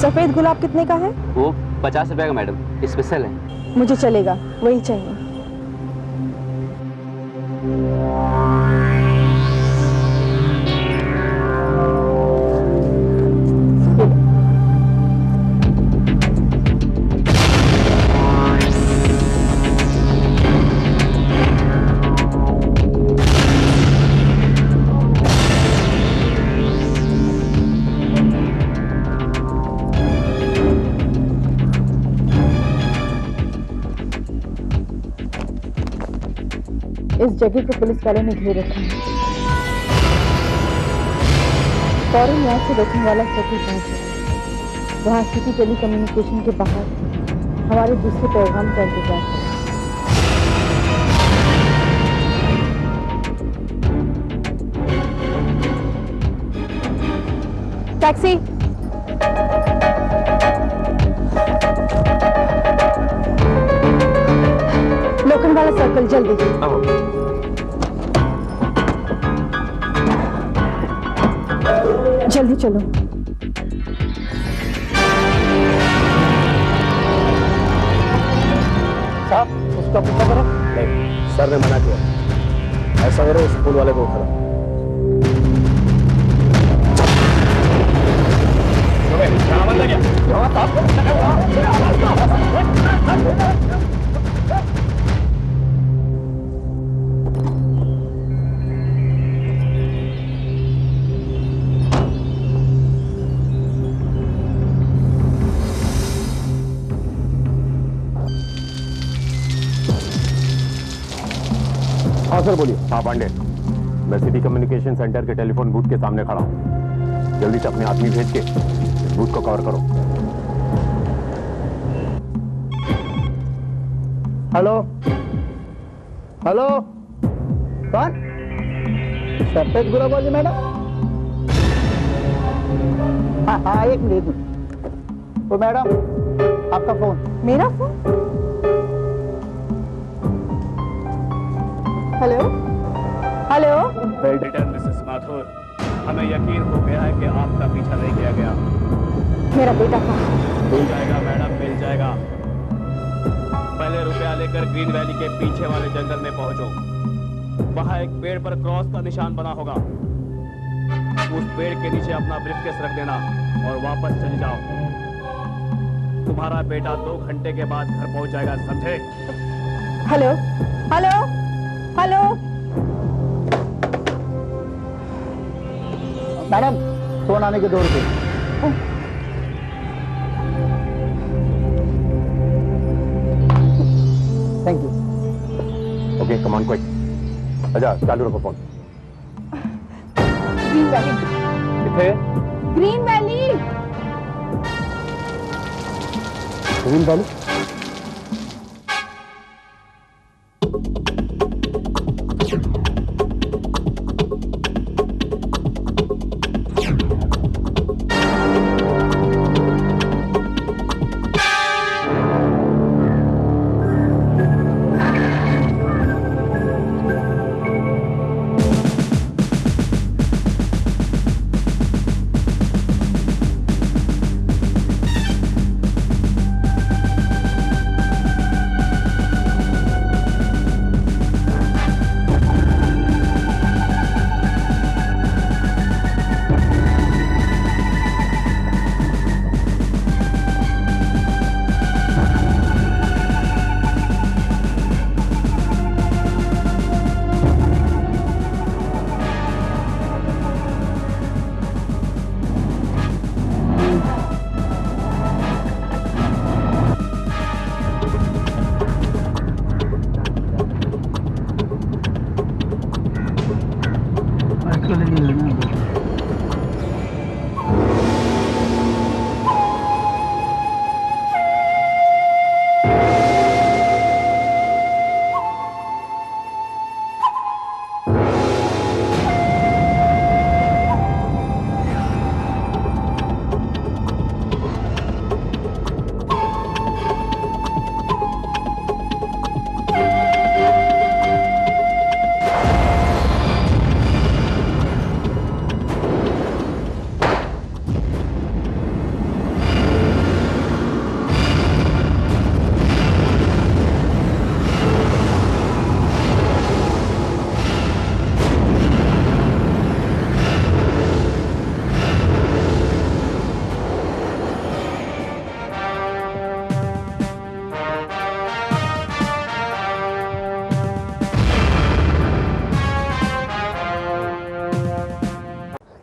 सफेद गुलाब कितने का है? वो 50 रुपए का मैडम, स्पेशल है। मुझे चलेगा, वही चाहिए। इस जगह को पुलिस वालों ने घेर रखा है। फौरन यहाँ से रोकने वाला सर्किल पहुंचे। वहाँ सिटी टेली कम्युनिकेशन के बाहर हमारे दूसरे पैगाम का इंतजार है। टैक्सी। लोखंड वाला सर्कल, जल्दी। जल्दी चलो। साहब, उसका पीछा करो। नहीं, सर ने मना किया। ऐसा करो, उस पुल वाले को उठाओ। हाँ सर, बोलिए। हाँ पांडे, मैं सिटी कम्युनिकेशन सेंटर के टेलीफोन बूथ के सामने खड़ा हूँ। जल्दी से अपने आदमी भेज के इस बूथ को कवर करो। हेलो हेलो, कौन? सफेद गुलाब वाली मैडम? हाँ हाँ, एक मिनट। तो मैडम, आपका फोन। मेरा phone? Hello hello. Well detain Mrs Mathur, हमें यकीन हो गया है कि आपका पीछा नहीं किया गया। मेरा बेटा कहाँ? मिल जाएगा मैडम, मिल जाएगा। पहले रुपया लेकर ग्रीन वैली के पीछे वाले जंगल में पहुंचो। वहां एक पेड़ पर क्रॉस का निशान बना होगा। उस पेड़ के नीचे अपना ब्रीफकेस रख देना और वापस चले जाओ। तुम्हारा बेटा 2 घंटे के बाद घर पहुंच जाएगा, समझे? Hello hello hello. Madam, phone आने के 2 रुपए। Thank you. Okay, come on quick. अच्छा, चालू रखो फोन। Green valley. किथे? Green valley. Green valley?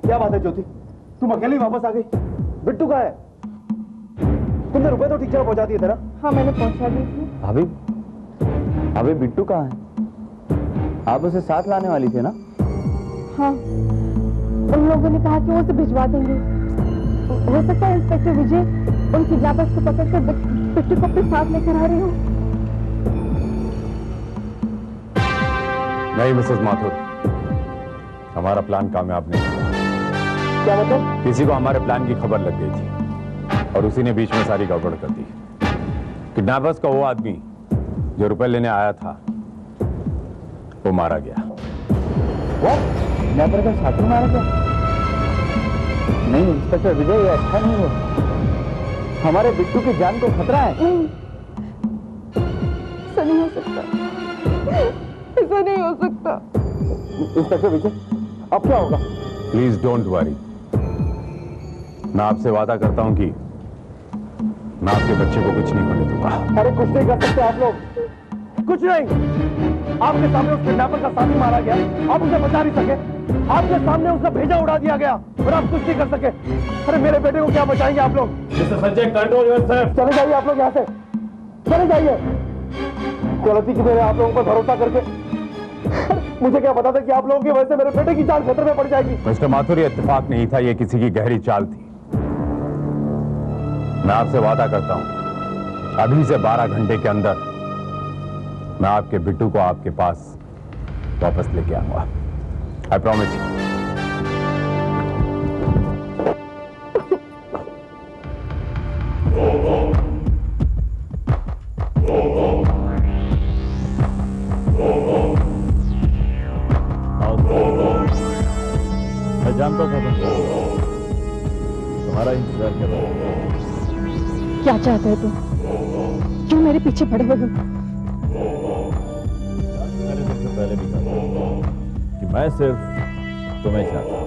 क्या बात है ज्योति, तुम अकेली वापस आ गई? बिट्टू कहाँ है? तुमने रुपए तो ठीक जगह पहुंचा दिए थे ना? हाँ मैंने पहुंचा दी थी। भाभी, अभी बिट्टू कहाँ है? आप उसे साथ लाने वाली थे ना? हाँ, उन लोगों ने कहा कि वो उसे भिजवा देंगे। हो सकता है इंस्पेक्टर विजय उन किडनैपर्स को पकड़कर बिट्टू को अपने साथ लेकर आ रहे हो। नहीं मिसेस माथुर, हमारा प्लान कामयाब नहीं हुआ। क्या मतलब? किसी को हमारे प्लान की खबर लग गई थी और उसी ने बीच में सारी गड़बड़ कर दी। किडनैपर्स का वो आदमी जो रुपए लेने आया था वो मारा गया। वो किडनैपर का साथी मारा गया? नहीं इंस्पेक्टर विजय, ये अच्छा नहीं है। हमारे बिट्टू की जान को खतरा है। ऐसा नहीं हो सकता, ऐसा नहीं हो सकता। इंस्पेक्टर विजय, अब क्या होगा? प्लीज डोंट वरी, मैं आपसे वादा करता हूं कि मैं आपके बच्चे को कुछ नहीं होने दूंगा। अरे कुछ नहीं कर सकते आप लोग, कुछ नहीं। आपके सामने उस किडनैपर का साथी मारा गया, आप उसे बचा नहीं सके। आपके सामने उसका भेजा उड़ा दिया गया और आप कुछ नहीं कर सके। अरे मेरे बेटे को क्या बचाएंगे आप लोग? Mister Sanjay, control yourself. चले जाइए आप लोग यहाँ से, चले जाइए। गलती की मेरे आप लोगों पर भरोसा करके मुझे क्या पता था कि आप लोगों की वजह से मेरे बेटे की जान खतरे में पड़ जाएगी। मिस्टर माथुर, ये इत्तेफाक नहीं था, ये किसी की गहरी चाल थी। मैं आपसे वादा करता हूं अभी से 12 घंटे के अंदर मैं आपके बिट्टू को आपके पास वापस लेके आऊंगा। I promise you. मैं जानता था तुम्हारा इंतजार कर रहा हूं। क्या चाहते हो तुम? क्यों मेरे पीछे पड़े हो तुम? मैंने तुमसे पहले भी कहा कि मैं सिर्फ तुम्हें चाहता हूं,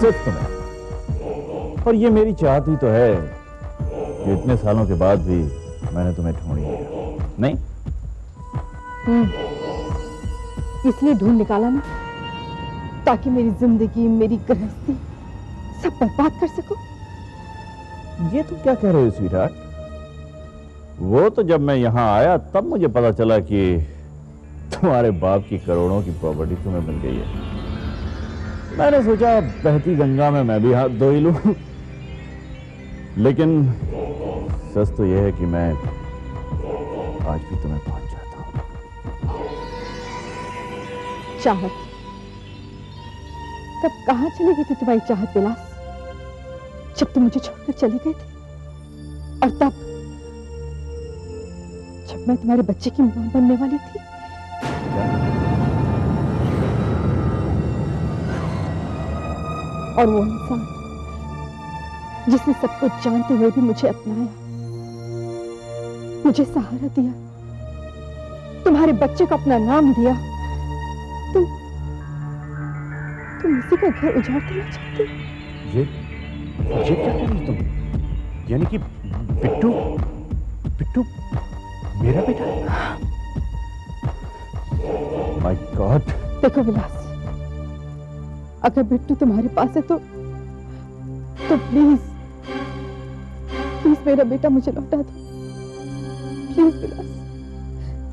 सिर्फ तुम्हें। और ये मेरी चाहत ही तो है कि इतने सालों के बाद भी मैंने तुम्हें ढूंढ लिया। नहीं, इसलिए ढूंढ निकाला ना, ताकि मेरी जिंदगी, मेरी गृहस्थी सब बर्बाद कर सको। ये तुम क्या कह रहे हो स्वीटहार्ट? वो तो जब मैं यहां आया तब मुझे पता चला कि तुम्हारे बाप की करोड़ों की प्रॉपर्टी तुम्हें मिल गई है। मैंने सोचा बहती गंगा में मैं भी हाथ धो ही लूं। लेकिन सच तो यह है कि मैं आज भी तुम्हें पहुंच जाता हूं। चाहत, तब कहां चली गई थी तुम्हारी चाहत विलास, जब तुम मुझे छोड़कर चले गए थे? और तब जब मैं तुम्हारे बच्चे की मां बनने वाली थी? और वो इंसान जिसने सब कुछ जानते हुए भी मुझे अपनाया, मुझे सहारा दिया, तुम्हारे बच्चे को अपना नाम दिया, तुम इसी का घर उजाड़ देना चाहते हो? ये क्या कर रही तुम? यानी कि बिट्टू बिट्टू मेरा बेटा है? My God. देखो विलास, अगर बिट्टू तुम्हारे पास है तो प्लीज प्लीज मेरा बेटा मुझे लौटा दो। प्लीज विलास,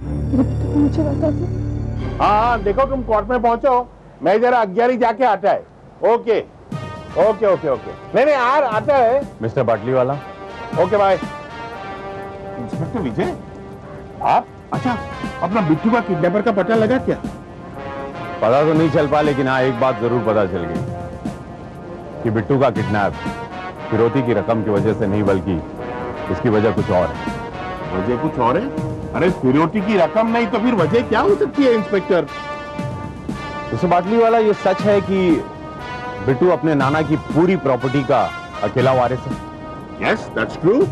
मेरे बेटे को मुझे लौटा दो। हाँ, देखो तुम कोर्ट में पहुंचो, मैं जरा 11 जाके आता है। Okay okay okay okay. नहीं नहीं यार, आता है। मिस्टर बाटली वाला। Okay bye. इंस्पेक्टर विजय, आप? अच्छा, अपना बिट्टू का किडनैपर का पता लगा क्या? पता तो नहीं चल पाया, लेकिन हाँ एक बात जरूर पता चल गई कि बिट्टू का किडनैप फिरौती की रकम की वजह से नहीं, बल्कि इसकी वजह कुछ और है। वजह कुछ और है? अरे फिरौती की रकम नहीं तो फिर वजह क्या हो सकती है इंस्पेक्टर? मिस्टर बाटली वाला, ये सच है कि बिट्टू अपने नाना की पूरी प्रॉपर्टी का अकेला वारिस है? Yes, that's true.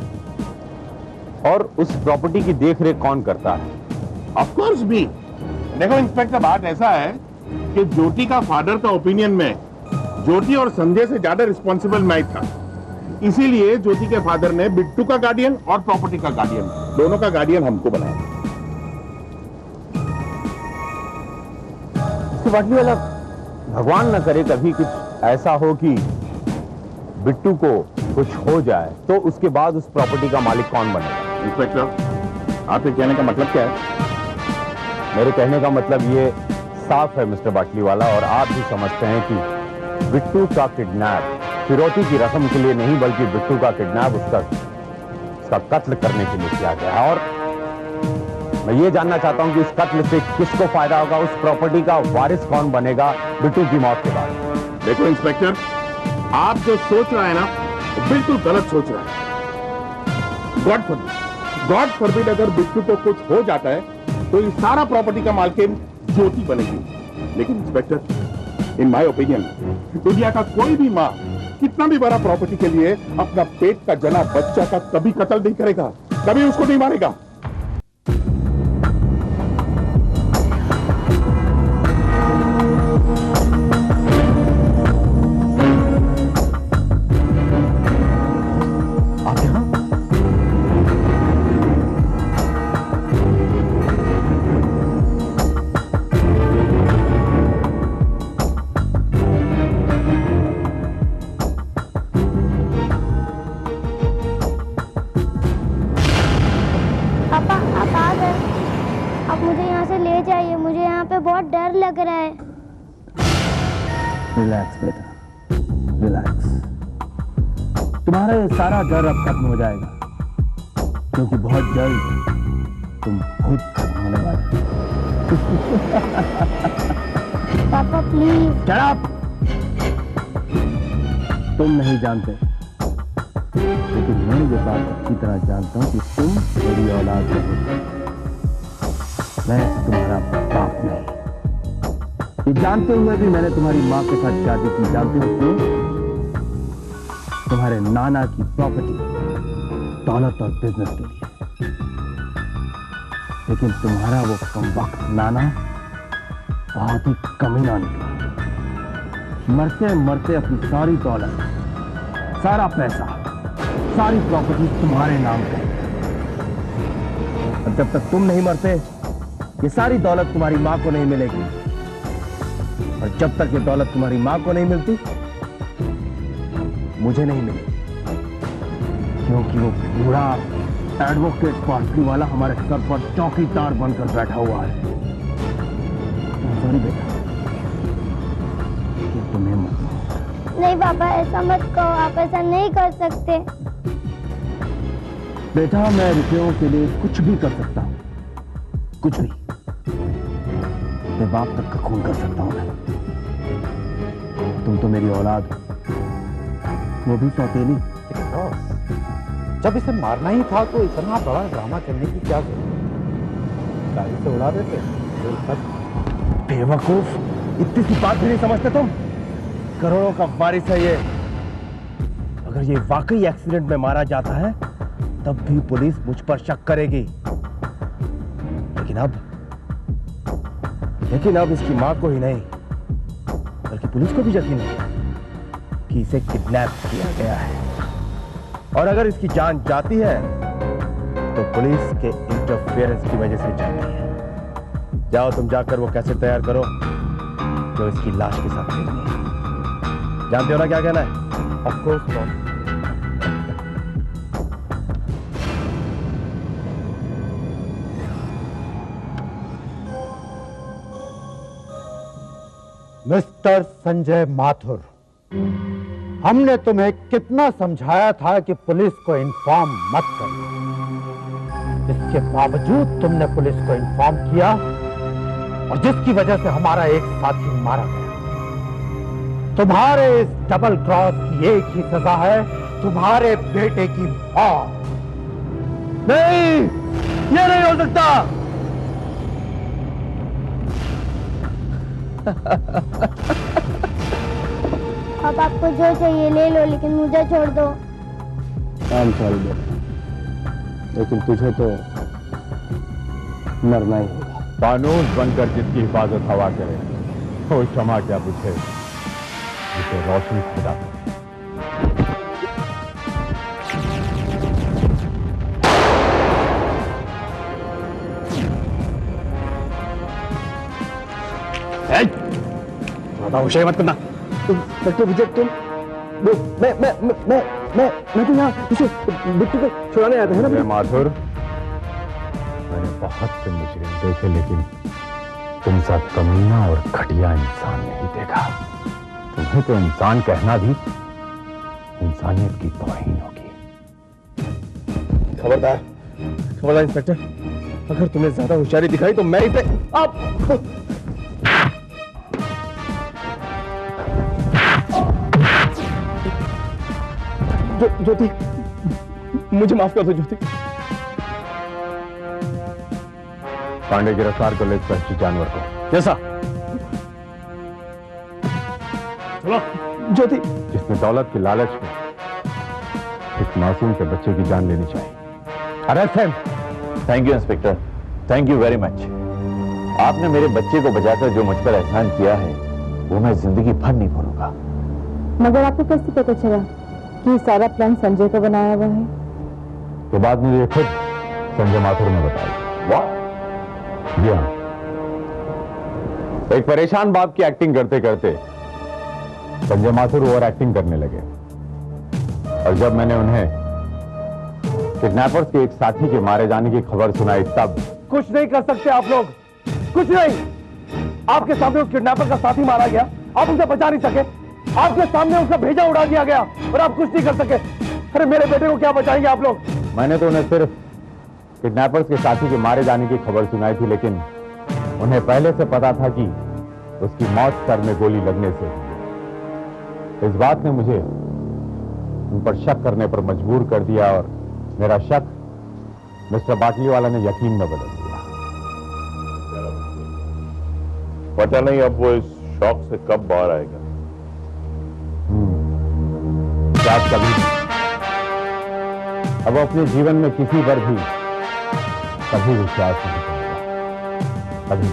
और उस प्रॉपर्टी की देखरेख कौन करता है? ऑफ कोर्स भी। देखो इंस्पेक्टर, बात ऐसा है कि ज्योति का फादर का ओपिनियन में ज्योति और संजय से ज्यादा रिस्पॉन्सिबल मैं था। इसीलिए ज्योति के फादर ने बिट्टू का गार्डियन और प्रॉपर्टी का गार्डियन, दोनों का गार्डियन हमको बनाया। बाटली वाला, भगवान न करे कभी कुछ ऐसा हो कि बिट्टू को कुछ हो जाए तो उसके बाद उस प्रॉपर्टी का मालिक कौन बनेगा? इंस्पेक्टर, आपके कहने का मतलब क्या है? मेरे कहने का मतलब ये साफ है मिस्टर बाटलीवाला, और आप भी समझते हैं कि बिट्टू का किडनैप फिरौती की रकम के लिए नहीं, बल्कि बिट्टू का किडनैप उसका कत्ल करने के लिए किया गया है। और मैं ये जानना चाहता हूं कि इस कत्ल से किसको फायदा होगा, उस प्रॉपर्टी का वारिस कौन बनेगा बिट्टू की मौत के बाद? देखो इंस्पेक्टर, आप जो सोच रहा है ना, वो बिल्कुल गलत सोच रहा है। गॉड फॉरबिड अगर बिट्टू को कुछ हो जाता है तो ये सारा प्रॉपर्टी का मालकिन ज्योति बनेगी। लेकिन इंस्पेक्टर, इन माय ओपिनियन, दुनिया का कोई भी माँ कितना भी बड़ा प्रॉपर्टी के लिए अपना पेट का जना बच्चा का कभी कत्ल नहीं करेगा, कभी उसको नहीं मारेगा। पापा आप आ गए। आप मुझे यहाँ से ले जाइए, मुझे यहाँ पे बहुत डर लग रहा है। रिलैक्स बेटा, रिलैक्स। तुम्हारा ये सारा डर अब खत्म हो जाएगा, क्योंकि बहुत जल्द तुम खुद खत्म होने वाले हो। पापा प्लीज। Shut up! तुम नहीं जानते, लेकिन मैं ये बात अच्छी तरह जानता हूं कि तुम मेरी औलाद नहीं, मैं तुम्हारा बाप नहीं। ये जानते हुए भी मैंने तुम्हारी माँ के साथ शादी की। जानते हो क्यों? तुम्हारे नाना की प्रॉपर्टी, दौलत और बिजनेस के लिए। लेकिन तुम्हारा वो कमबख्त नाना बहुत ही कमीना निकला। मरते मरते अपनी सारी दौलत, सारा पैसा, सारी प्रॉपर्टी तुम्हारे नाम पे। और जब तक तुम नहीं मरते, ये सारी दौलत तुम्हारी माँ को नहीं मिलेगी। और जब तक ये दौलत तुम्हारी माँ को नहीं मिलती, मुझे नहीं मिलेगी, क्योंकि वो बूढ़ा एडवोकेट बाटलीवाला हमारे सर पर चौकीदार बनकर बैठा हुआ है। सॉरी बेटा, कि तुम्हें मत। नहीं पापा, ऐसा मत कहो, आप ऐसा नहीं कर सकते। बेटा, मैं रुपयों के लिए कुछ भी कर सकता हूं, कुछ भी। मैं बाप तक का खून कर सकता हूं मैं। तुम तो मेरी औलाद हो, वो भी सौतेली। जब इसे मारना ही था तो इतना बड़ा ड्रामा करने की क्या जरूरत? गाड़ी से उड़ा देते। बेवकूफ, इतनी सी बात भी नहीं समझते तुम? करोड़ों का वारिस है ये। अगर ये वाकई एक्सीडेंट में मारा जाता है तब भी पुलिस मुझ पर शक करेगी। लेकिन अब इसकी मां को ही नहीं, बल्कि पुलिस को भी यकीन है कि इसे किडनैप किया गया है। और अगर इसकी जान जाती है तो पुलिस के इंटरफेरेंस की वजह से जाती है। जाओ तुम जाकर वो कैसेट तैयार करो जो इसकी लाश के साथ भेजनी है। जानते हो ना क्या कहना है? Of course boss. Mister Sanjay Mathur, हमने तुम्हें कितना समझाया था कि पुलिस को इन्फॉर्म मत करना। इसके बावजूद तुमने पुलिस को इन्फॉर्म किया, और जिसकी वजह से हमारा एक साथी मारा गया। तुम्हारे इस डबल क्रॉस की एक ही सजा है, तुम्हारे बेटे की मौत। नहीं, ये नहीं हो सकता। अब आपको जो चाहिए ले लो, लेकिन मुझे छोड़ दो। काम चल दे, लेकिन तुझे तो मरना ही होगा। कानून बनकर जिसकी हिफाजत हवा करे, वो क्षमा क्या पूछे जिसे रोशनी खुदा। ज्यादा होशियारी मत करना। इंस्पेक्टर विजय तुम वो मैं तो यहाँ इसे बिट्टू को छुड़ाने आया था ना। विजय माथुर, मैंने बहुत से मुजरिम देखे लेकिन तुम सा कमीना और घटिया इंसान नहीं देखा। तुम्हें तो इंसान कहना भी इंसानियत की तौहीन होगी। खबरदार खबरदार इंस्पेक्टर, अगर तुम्हें ज्यादा होशियारी दिखाई तो मैं ही पे आप ज्योति, मुझे माफ कर दो ज्योति। पांडे गिरफ्तार कर ले इस वहशी जानवर को। जैसा चलो ज्योति। जिसने दौलत की लालच में एक मासूम के बच्चे की जान लेनी चाहिए। Arrest him. Thank you inspector, thank you very much. आपने मेरे बच्चे को बचाकर जो मुझ पर एहसान किया है वो मैं जिंदगी भर नहीं भूलूंगा। मगर आपको कैसे पता चला कि ये सारा प्लान संजय को बनाया हुआ है? तो बाद में ये खुद संजय माथुर ने बताया। वाह, जी हाँ। एक परेशान बाप की एक्टिंग करते करते संजय माथुर ओवर एक्टिंग करने लगे और जब मैंने उन्हें किडनैपर्स के एक साथी के मारे जाने की खबर सुनाई तब। कुछ नहीं कर सकते आप लोग, कुछ नहीं। आपके सामने उस किडनैपर का साथी मारा गया, आप उसे बचा नहीं सके। आपके सामने उसका भेजा उड़ा दिया गया और आप कुछ नहीं कर सके। अरे मेरे बेटे को क्या बचाएंगे आप लोग? मैंने तो उन्हें सिर्फ किडनैपर्स के साथी के मारे जाने की खबर सुनाई थी, लेकिन उन्हें पहले से पता था कि उसकी मौत सर में गोली लगने से। इस बात ने मुझे उन पर शक करने पर मजबूर कर दिया और मेरा शक मिस्टर बाटलीवाला ने यकीन में बदल दिया। पता नहीं अब वो इस शौक से कब बाहर आएगा। शायद कभी अब अपने जीवन में किसी पर भी कभी विश्वास नहीं करेगा, कभी।